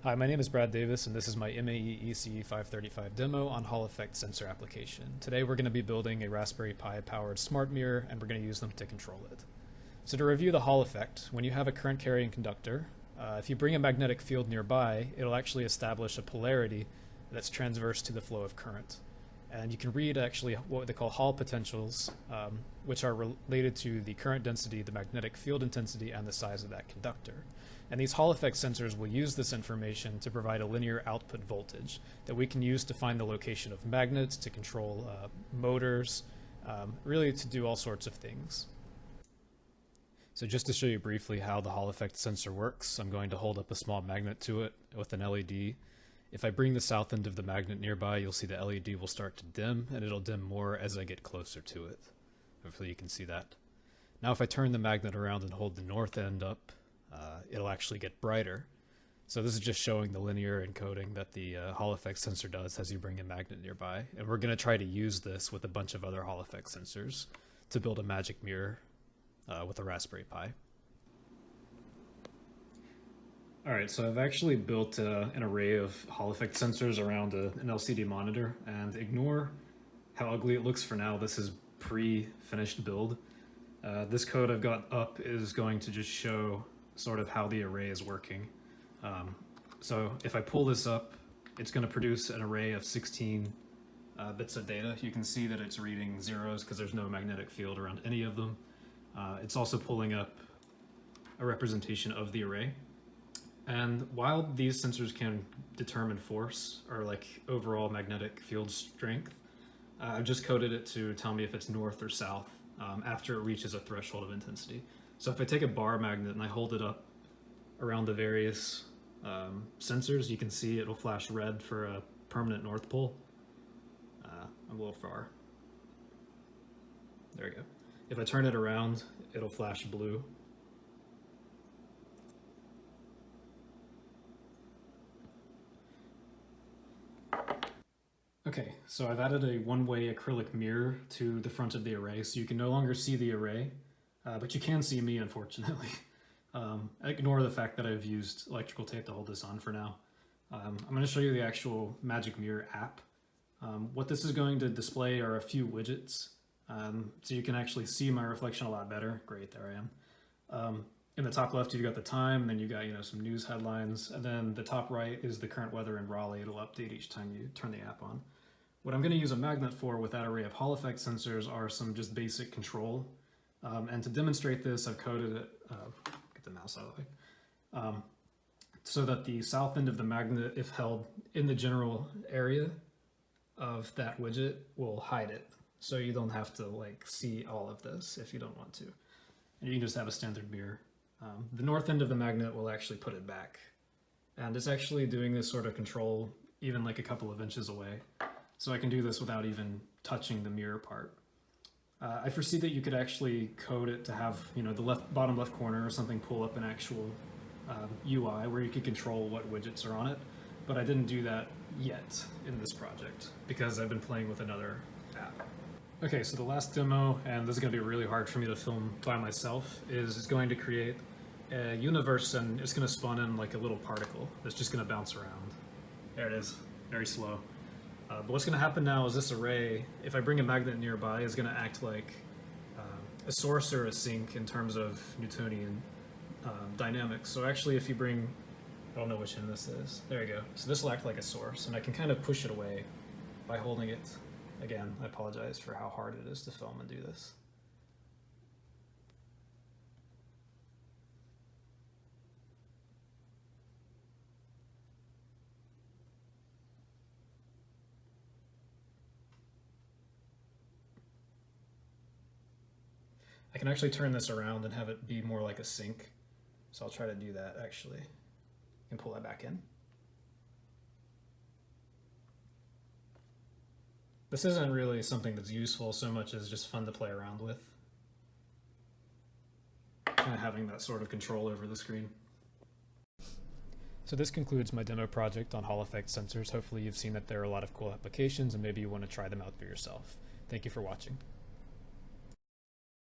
Hi, my name is Brad Davis, and this is my MAE ECE 535 demo on Hall effect sensor application. Today we're going to be building a Raspberry Pi powered smart mirror, and we're going to use them to control it. So to review the Hall effect, when you have a current carrying conductor, if you bring a magnetic field nearby, it'll actually establish a polarity that's transverse to the flow of current. And you can read actually what they call Hall potentials, which are related to the current density, the magnetic field intensity, and the size of that conductor. And these Hall effect sensors will use this information to provide a linear output voltage that we can use to find the location of magnets, to control motors, really to do all sorts of things. So just to show you briefly how the Hall effect sensor works, I'm going to hold up a small magnet to it with an LED. If I bring the south end of the magnet nearby, you'll see the LED will start to dim, and it'll dim more as I get closer to it. Hopefully you can see that. Now if I turn the magnet around and hold the north end up, it'll actually get brighter. So this is just showing the linear encoding that the Hall effect sensor does as you bring a magnet nearby. And we're going to try to use this with a bunch of other Hall effect sensors to build a magic mirror with a Raspberry Pi. Alright, so I've actually built an array of Hall effect sensors around an LCD monitor, and ignore how ugly it looks for now. This is pre-finished build. This code I've got up is going to just show sort of how the array is working. So if I pull this up, it's going to produce an array of 16 bits of data. You can see that it's reading zeros because there's no magnetic field around any of them. It's also pulling up a representation of the array. And while these sensors can determine force, or like overall magnetic field strength, I've just coded it to tell me if it's north or south after it reaches a threshold of intensity. So if I take a bar magnet and I hold it up around the various sensors, you can see it'll flash red for a permanent north pole. I'm a little far. There we go. If I turn it around, it'll flash blue. Okay, so I've added a one-way acrylic mirror to the front of the array, so you can no longer see the array, but you can see me, unfortunately. Ignore the fact that I've used electrical tape to hold this on for now. I'm going to show you the actual Magic Mirror app. What this is going to display are a few widgets, so you can actually see my reflection a lot better. Great, there I am. In the top left, you've got the time, and then you've got some news headlines, and then the top right is the current weather in Raleigh. It'll update each time you turn the app on. What I'm going to use a magnet for with that array of Hall effect sensors are some just basic control. And to demonstrate this, I've coded it, get the mouse out of the way, so that the south end of the magnet, if held in the general area of that widget, will hide it. So you don't have to see all of this if you don't want to. And you can just have a standard mirror. The north end of the magnet will actually put it back. And it's actually doing this sort of control even a couple of inches away. So I can do this without even touching the mirror part. I foresee that you could actually code it to have, the bottom left corner or something pull up an actual UI where you could control what widgets are on it. But I didn't do that yet in this project because I've been playing with another app. Okay, so the last demo, and this is going to be really hard for me to film by myself, is it's going to create a universe, and it's going to spawn in a little particle that's just going to bounce around. There it is, very slow. But what's going to happen now is this array, if I bring a magnet nearby, is going to act like a source or a sink in terms of Newtonian dynamics. So actually if you bring, I don't know which end this is, there you go. So this will act like a source, and I can kind of push it away by holding it. Again, I apologize for how hard it is to film and do this. I can actually turn this around and have it be more like a sink. So I'll try to do that actually. And pull that back in. This isn't really something that's useful so much as just fun to play around with. Kind of having that sort of control over the screen. So this concludes my demo project on Hall effect sensors. Hopefully you've seen that there are a lot of cool applications and maybe you want to try them out for yourself. Thank you for watching.